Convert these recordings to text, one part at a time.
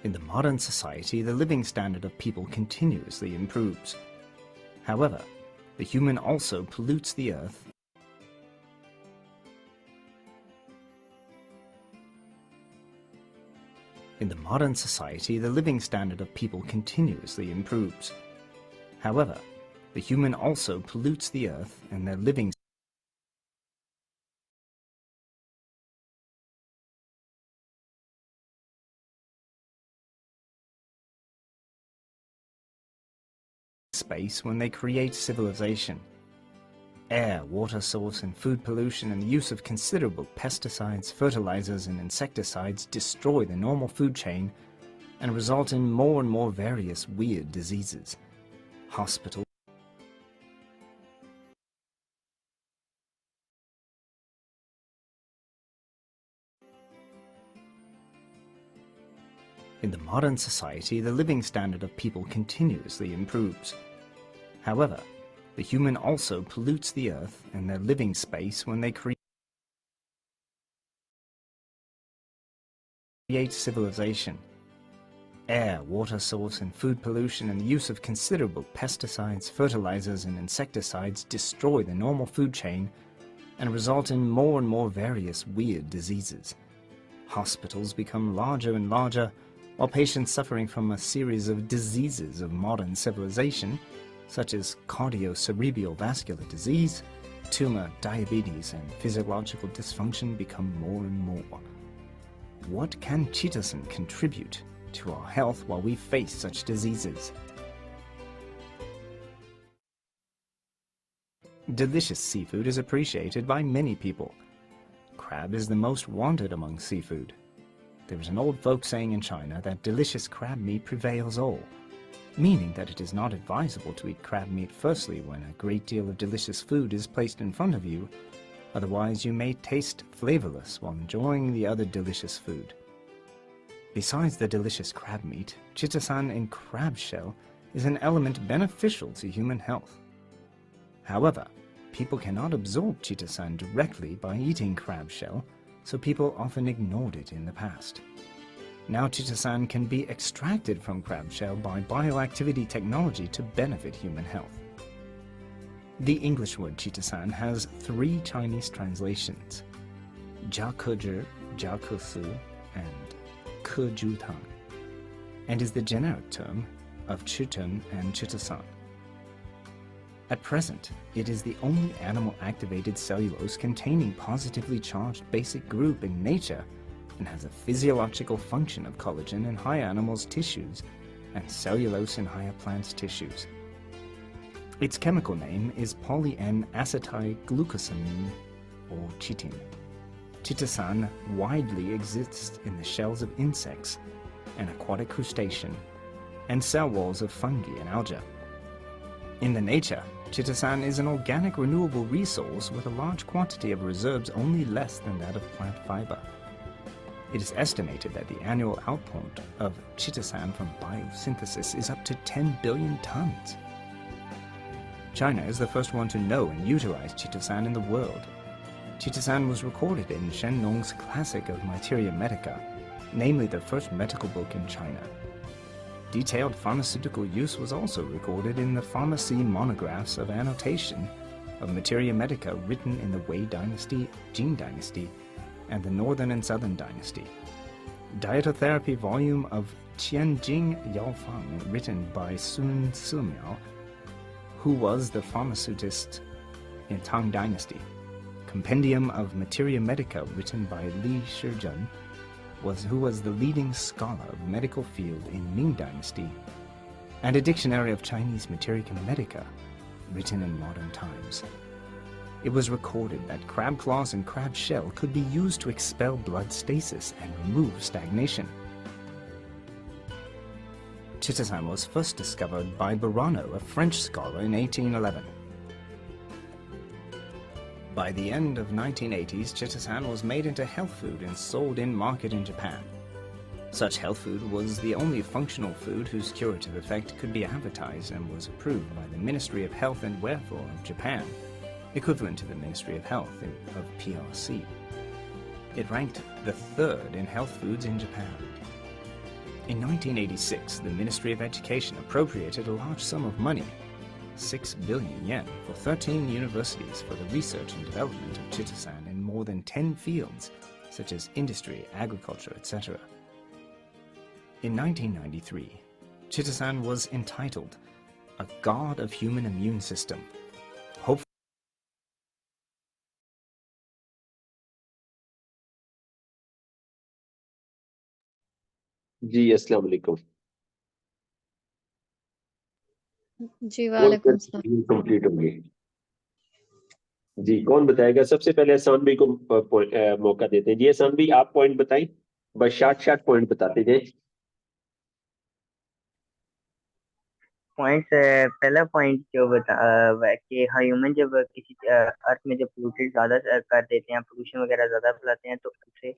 In the modern society, the living standard of people continuously improves. However, the human also pollutes the earth. In the modern society, the living standard of people continuously improves. However, the human also pollutes the earth and their living space when they create civilization. Air, water source, and food pollution and the use of considerable pesticides, fertilizers, and insecticides destroy the normal food chain and result in more and more various weird diseases. Hospitals In the modern society, the living standard of people continuously improves. However, the human also pollutes the earth and their living space when they create civilization. Air, water source, and food pollution and the use of considerable pesticides, fertilizers, and insecticides destroy the normal food chain and result in more and more various weird diseases. Hospitals become larger and larger, while patients suffering from a series of diseases of modern civilization, such as cardio-cerebrovascular disease, tumor, diabetes, and physiological dysfunction become more and more. What can CHITOSAN contribute to our health while we face such diseases? Delicious seafood is appreciated by many people. Crab is the most wanted among seafood. There is an old folk saying in China that delicious crab meat prevails all, meaning that it is not advisable to eat crab meat firstly when a great deal of delicious food is placed in front of you, otherwise you may taste flavorless while enjoying the other delicious food. Besides the delicious crab meat, CHITOSAN in crab shell is an element beneficial to human health. However, people cannot absorb CHITOSAN directly by eating crab shell, so people often ignored it in the past. Now CHITOSAN can be extracted from crab shell by bioactivity technology to benefit human health. The English word CHITOSAN has 3 Chinese translations: jiakezhi, jiakesu, and kejutang, and is the generic term of chitin and CHITOSAN. At present, it is the only animal-activated cellulose containing positively charged basic group in nature and has a physiological function of collagen in higher animals' tissues and cellulose in higher plants' tissues. Its chemical name is poly-N-acetylglucosamine, or chitin. CHITOSAN widely exists in the shells of insects and aquatic crustacean and cell walls of fungi and algae. In the nature, CHITOSAN is an organic renewable resource with a large quantity of reserves only less than that of plant fiber. It is estimated that the annual output of CHITOSAN from biosynthesis is up to 10 billion tons. China is the first one to know and utilize CHITOSAN in the world. CHITOSAN was recorded in Shen Nong's Classic of Materia Medica, namely the first medical book in China. Detailed pharmaceutical use was also recorded in the pharmacy monographs of annotation of Materia Medica written in the Wei Dynasty, Jing Dynasty, and the Northern and Southern Dynasty. Dietotherapy volume of Qianjing Yaofang written by Sun Simiao, who was the pharmaceutist in Tang Dynasty. Compendium of Materia Medica written by Li Shizhen, who was the leading scholar of medical field in Ming Dynasty, and a dictionary of Chinese Materia Medica, written in modern times. It was recorded that crab claws and crab shell could be used to expel blood stasis and remove stagnation. CHITOSAN was first discovered by Burano, a French scholar, in 1811. By the end of 1980s, CHITOSAN was made into health food and sold in market in Japan. Such health food was the only functional food whose curative effect could be advertised and was approved by the Ministry of Health and Welfare of Japan, equivalent to the Ministry of Health of PRC. It ranked the 3rd in health foods in Japan. In 1986, the Ministry of Education appropriated a large sum of money, 6 billion yen, for 13 universities for the research and development of chitosan in more than 10 fields, such as industry, agriculture, etc. In 1993, chitosan was entitled A God of Human Immune System. Hopefully, जी अस्सलाम वालेकुम। जी वालेकुम सलाम। Complete होंगे जी। कौन बताएगा? सबसे पहले एहसान भाई को मौका देते हैं। जी एहसान भाई, आप पॉइंट बताएं, बस शार्ट शार्ट पॉइंट बताते जाएं। पॉइंट पहला पॉइंट जो बता कि ह्यूमन जब किसी अर्थ में जब पोल्यूटेड ज्यादा कर देते हैं, पोल्यूशन वगैरह ज्यादा फैलाते हैं, तो उससे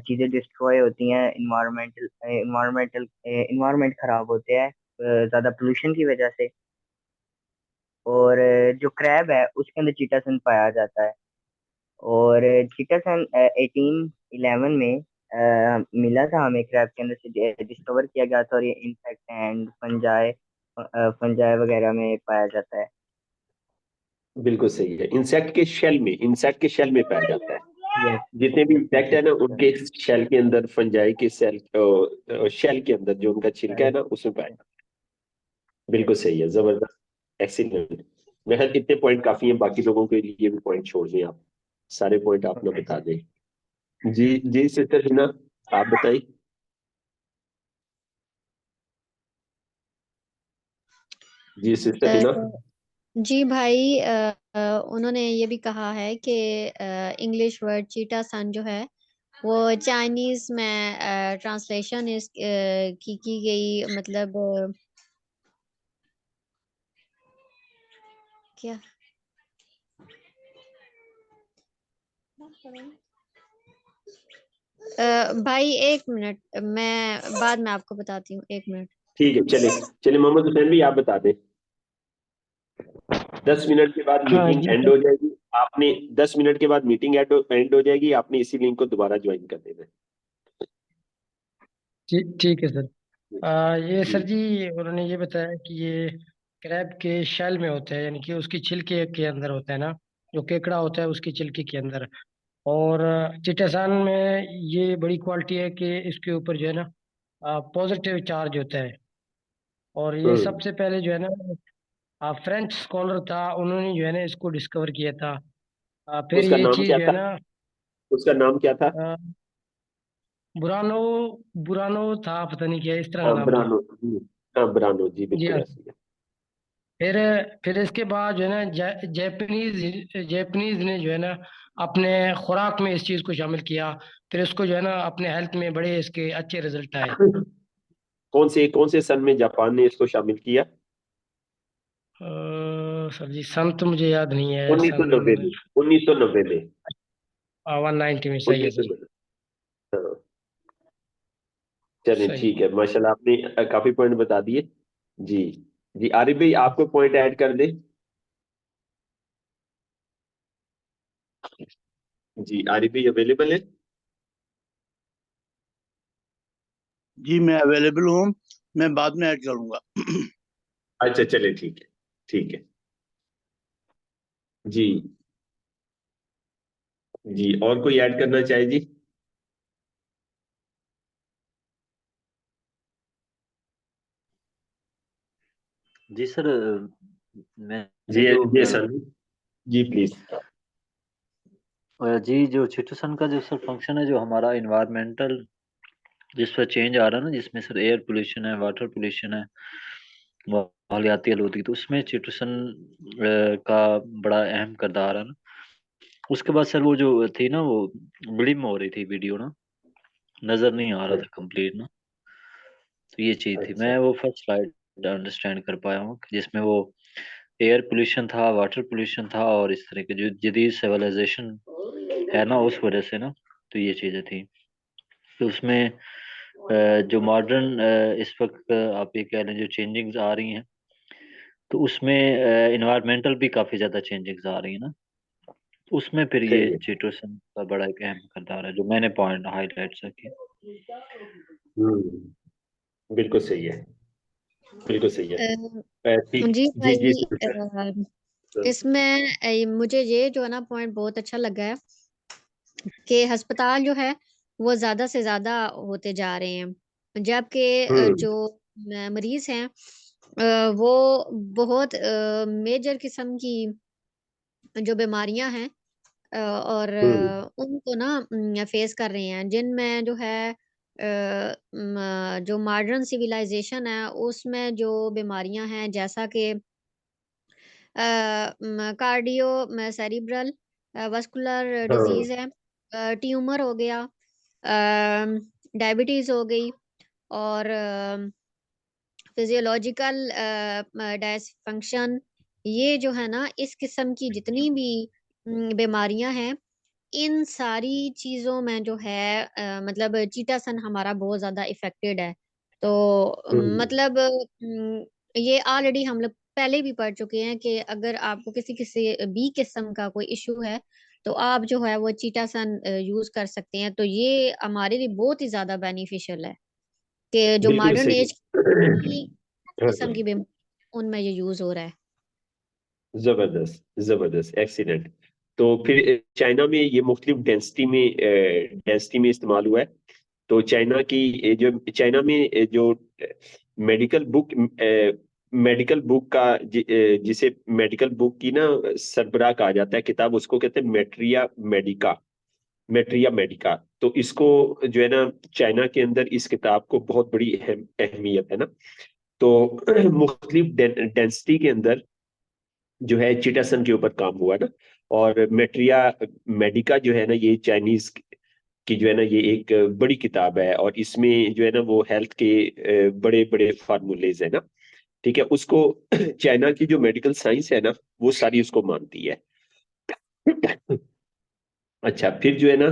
चीजें डिस्ट्रॉय होती हैं, इन्वायरमेंट खराब होते हैं ज्यादा पोल्यूशन की वजह से। और जो क्रैब है उसके अंदर चीटासन पाया जाता है। और चीटासन 1811 में मिला था हमें, क्रैब के अंदर से डिस्कवर किया गया था, और ये इंसेक्ट एंड फंजाई वगैरह में पाया जाता है। बिल्कुल सही है। इंसेक्ट के शेल में पाया जाता है। यस। जितने भी इंसेक्ट है ना, उनके शेल के अंदर, फंजाई के शेल के अंदर जो उनका छिलका है ना, उसमें पाया जाता है। बिल्कुल सही है, जबरदस्त, एक्सीलेंट। मैं इतने पॉइंट काफी हैं, बाकी लोगों के लिए भी पॉइंट छोड़ दें आप, सारे पॉइंट आप ना बता दें। जी जी सिस्टर हिना, आप बताइए। जी सिस्टर हिना। जी भाई, उन्होंने ये भी कहा है कि इंग्लिश वर्ड चीटासन जो है वो चाइनीज में ट्रांसलेशन इस की गई, मतलब क्या भाई एक मिनट, मैं बाद में आपको बताती हूँ, एक मिनट। ठीक है, चले चले मोहम्मद हुसैन भी आप बता दें। 10 मिनट के बाद हाँ मीटिंग जी एंड सर। हो जाएगी। आपने 10 मिनट के बाद मीटिंग एंड हो जाएगी, आपने इसी लिंक को दोबारा ज्वाइन कर देना ठीक है सर। है। ये जी सर जी, उन्होंने ये बताया कि ये क्रैब के शेल में होता है, यानी कि उसकी छिलके के अंदर होता है ना, जो केकड़ा होता है उसकी छिलके के अंदर। और चिटासान में ये बड़ी क्वालिटी है कि इसके ऊपर जो है ना पॉजिटिव चार्ज होता है। और ये हम्म। सबसे पहले जो है ना फ्रेंच स्कॉलर था, उन्होंने जो है ना इसको डिस्कवर किया था। फिर उसका ये नाम चीज़ क्या जो है था? ना उसका नाम क्या था? बुरानो बुरानो था, पता नहीं क्या इस तरह का हाँ नाम था। ब्रानो जी। हाँ ब्रानो जी, जी बिल्कुल हाँ। ऐसे ही है। फिर फिर इसके बाद जो है ना जैपनीज जैपनीज ने जो है ना अपने खुराक में इस चीज़ को शामिल किया। फिर इसको जो है ना अपने हेल्थ में बड़े इसके अच्छे रिजल्ट आए। कौन से सन में जापान ने इसको शामिल किया? सर जी सन तो मुझे याद नहीं है, 1990 सन में। 1990 में। 190 में, सही है उन्नीस सौ सर। नब्बे हाँ। चलें सही। ठीक है, माशाल्लाह आपने काफी पॉइंट बता दिए। जी जी आरिफ भाई, आपको पॉइंट ऐड कर दे। जी आरिफ भाई अवेलेबल है? जी मैं अवेलेबल हूँ, मैं बाद में ऐड करूंगा। अच्छा चले, ठीक है, ठीक है। जी जी, और कोई ऐड करना चाहे जी? जी सर, जी मैंने जो जी सर, जी प्लीज। जी जो चिटोसन का जो सर फंक्शन है, जो हमारा इन्वायरमेंटल जिस पर चेंज आ रहा है ना, जिसमें सर एयर पोल्यूशन है, वाटर पोल्यूशन है, माहौलियाती आलूदगी, तो उसमें चिटोसन का बड़ा अहम किरदार है ना। उसके बाद सर वो जो थी ना, वो ब्लिम हो रही थी वीडियो ना, नजर नहीं आ रहा था कंप्लीट ना, तो ये चीज थी। अच्छा मैं वो फर्स्ट स्लाइड अंडरस्टैंड कर पाया हूँ कि जिसमें वो एयर पोल्यूशन था, वाटर पोल्यूशन था, और इस तरह के जो जदीद सिविलाइजेशन है ना, उस वजह से ना, तो ये चीजें थी। तो उसमें जो मॉडर्न इस वक्त आप ये कह लें जो चेंजिंग्स आ रही हैं, तो उसमें इन्वायरमेंटल भी काफी ज्यादा चेंजिंग्स आ रही है ना, तो उसमें फिर ये सही है। चिटोसन का बड़ा एक अहम किरदार है, जो मैंने पॉइंट हाईलाइट किया। हम्म बिल्कुल सही है, बिल्कुल सही है। ठीक, जी जी जी भाई, सुल्तान। इसमें मुझे ये जो है ना पॉइंट बहुत अच्छा लगा है कि अस्पताल जो है वो ज्यादा से ज्यादा होते जा रहे हैं, जबकि हम्म जो मरीज हैं वो बहुत मेजर किस्म की जो बीमारियां हैं और हम्म उनको ना फेस कर रहे हैं, जिनमें जो है जो मॉडर्न सिविलाइजेशन है उसमें जो बीमारियां हैं जैसा कि कार्डियो सेरिब्रल वस्कुलर हाँ डिजीज है, ट्यूमर हो गया, डायबिटीज हो गई, और फिजियोलॉजिकल डायसफंक्शन, ये जो है ना इस किस्म की जितनी भी बीमारियां हैं, इन सारी चीजों में जो है मतलब चीटासन हमारा बहुत ज्यादा इफेक्टेड है। तो हम्म मतलब ये ऑलरेडी हम लोग पहले भी पढ़ चुके हैं कि अगर आपको किसी किसी भी किस्म का कोई इशू है तो आप जो है वो चीटासन यूज कर सकते हैं। तो ये हमारे लिए बहुत ही ज्यादा बेनिफिशियल है कि जो बिल्कुल मॉडर्न सही। एज की हाँ किस्म की बीमारी उनमें ये यूज हो रहा है। जबरदस्त, जबरदस्त, एक्सीलेंट। तो फिर चाइना में ये मुख्तलिफ डेंसिटी में इस्तेमाल हुआ है। तो चाइना की जो चाइना में जो मेडिकल बुक मेडिकल बुक का जिसे मेडिकल बुक की ना सरबराह कहा जाता है किताब, उसको कहते हैं मेट्रिया मेडिका। तो इसको जो है ना चाइना के अंदर इस किताब को बहुत बड़ी अहमियत है ना। तो मुख्तलिफ डेंसिटी के अंदर जो है चिटासन के ऊपर काम हुआ ना। और मेट्रिया मेडिका जो है ना ये चाइनीज की जो है ना ये एक बड़ी किताब है, और इसमें जो है ना वो हेल्थ के बड़े बड़े फार्मूलेज है ना। ठीक है, उसको चाइना की जो मेडिकल साइंस है ना वो सारी उसको मानती है। अच्छा, फिर जो है ना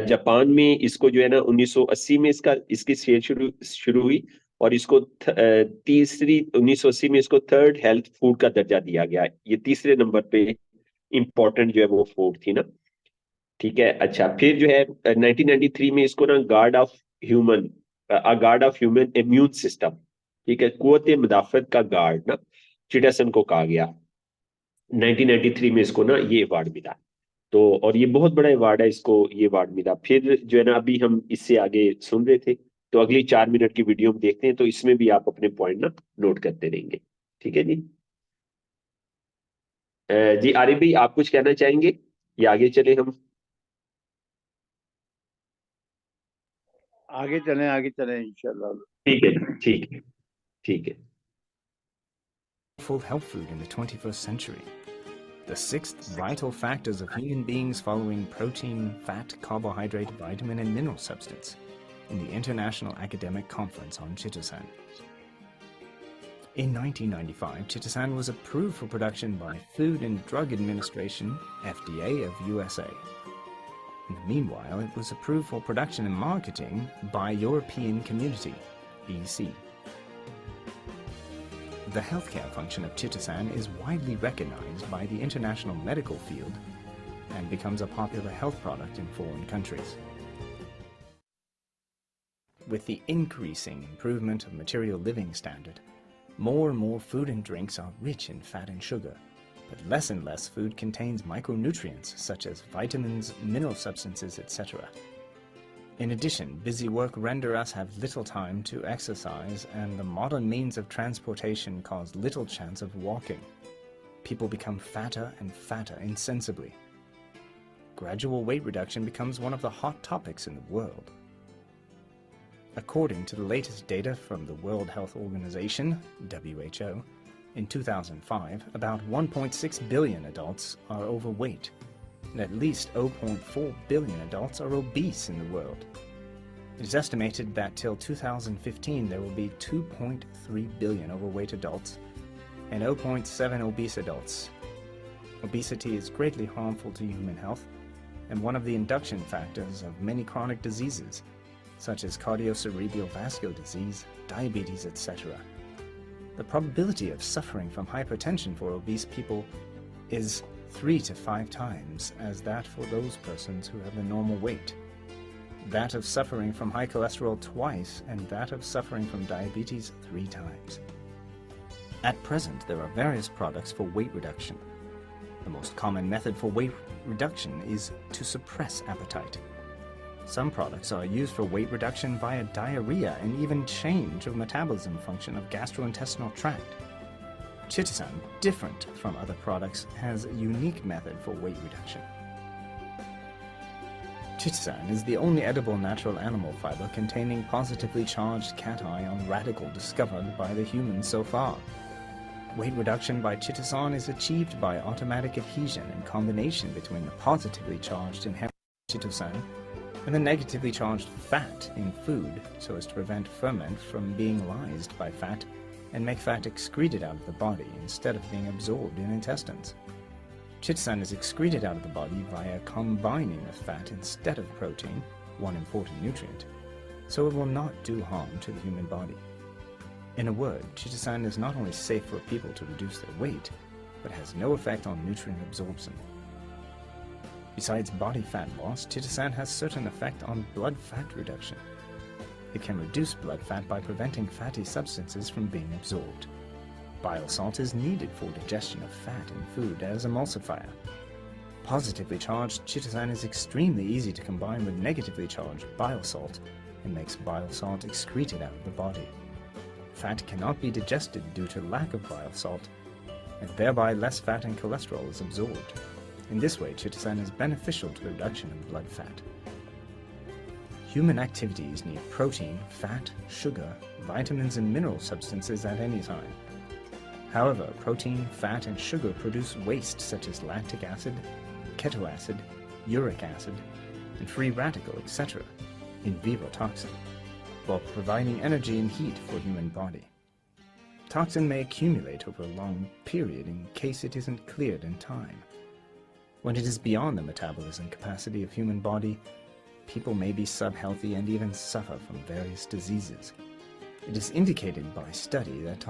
जापान में इसको जो है ना 1980 में इसकी सेल शुरू शुरू हुई। और इसको तीसरी 1980 में इसको थर्ड हेल्थ फूड का दर्जा दिया गया। ये तीसरे नंबर पे इम्पोर्टेंट जो है वो फूड थी ना। ठीक है, अच्छा, फिर जो है 1993 में इसको ना guard of human immune system, ठीक है, कुव्वत मुदाफत का गार्ड ना, चिटासन को कहा गया। 1993 में इसको ना ये अवार्ड मिला। तो और ये बहुत बड़ा अवार्ड है, इसको ये अवार्ड मिला। फिर जो है ना अभी हम इससे आगे सुन रहे थे, तो अगली 4 मिनट की वीडियो हम देखते हैं, तो इसमें भी आप अपने पॉइंट ना नोट करते रहेंगे। ठीक है जी। जी आरिफ भाई, आप कुछ कहना चाहेंगे या आगे चले हम? आगे चलें इंशाल्लाह। ठीक है, ठीक है, ठीक है। Full health food in the 21st century. The 6 vital factors of human beings following protein, fat, carbohydrate, vitamin, and mineral substance in the International Academic Conference on CHITOSAN. In 1995, CHITOSAN was approved for production by Food and Drug Administration, FDA of USA. In the meanwhile, it was approved for production and marketing by European Community, EC. The healthcare function of CHITOSAN is widely recognized by the international medical field and becomes a popular health product in foreign countries. With the increasing improvement of material living standard, more and more food and drinks are rich in fat and sugar, but less and less food contains micronutrients such as vitamins, mineral substances, etc. In addition, busy work render us have little time to exercise, and the modern means of transportation cause little chance of walking. People become fatter and fatter insensibly. Gradual weight reduction becomes one of the hot topics in the world. According to the latest data from the World Health Organization, WHO, in 2005, about 1.6 billion adults are overweight, and at least 0.4 billion adults are obese in the world. It is estimated that till 2015 there will be 2.3 billion overweight adults and 0.7 obese adults. Obesity is greatly harmful to human health and one of the induction factors of many chronic diseases, such as cardiovascular disease, diabetes, etc. The probability of suffering from hypertension for obese people is 3 to 5 times as that for those persons who have a normal weight. that of suffering from high cholesterol twice, and that of suffering from diabetes 3 times. At present, there are various products for weight reduction. The most common method for weight reduction is to suppress appetite. Some products are used for weight reduction via diarrhea and even change of metabolism function of gastrointestinal tract. CHITOSAN, different from other products, has a unique method for weight reduction. CHITOSAN is the only edible natural animal fiber containing positively charged cation radical discovered by the humans so far. Weight reduction by CHITOSAN is achieved by automatic adhesion and combination between the positively charged inherent CHITOSAN and the negatively charged fat in food so as to prevent ferment from being lysed by fat and make fat excreted out of the body instead of being absorbed in intestines. CHITOSAN is excreted out of the body via combining with fat instead of protein, one important nutrient, so it will not do harm to the human body. In a word, CHITOSAN is not only safe for people to reduce their weight, but has no effect on nutrient absorption. Besides body fat loss, CHITOSAN has certain effect on blood fat reduction. It can reduce blood fat by preventing fatty substances from being absorbed. Bile salt is needed for digestion of fat in food as emulsifier. Positively charged CHITOSAN is extremely easy to combine with negatively charged bile salt and makes bile salt excreted out of the body. Fat cannot be digested due to lack of bile salt, and thereby less fat and cholesterol is absorbed. In this way, CHITOSAN is beneficial to the reduction of blood fat. Human activities need protein, fat, sugar, vitamins, and mineral substances at any time. However, protein, fat, and sugar produce waste such as lactic acid, ketoacid, uric acid, and free radical, etc., in vivo toxin, while providing energy and heat for human body. Toxin may accumulate over a long period in case it isn't cleared in time. When it is beyond the metabolism capacity of human body, people may be subhealthy and even suffer from various diseases. It is indicated by study that toxin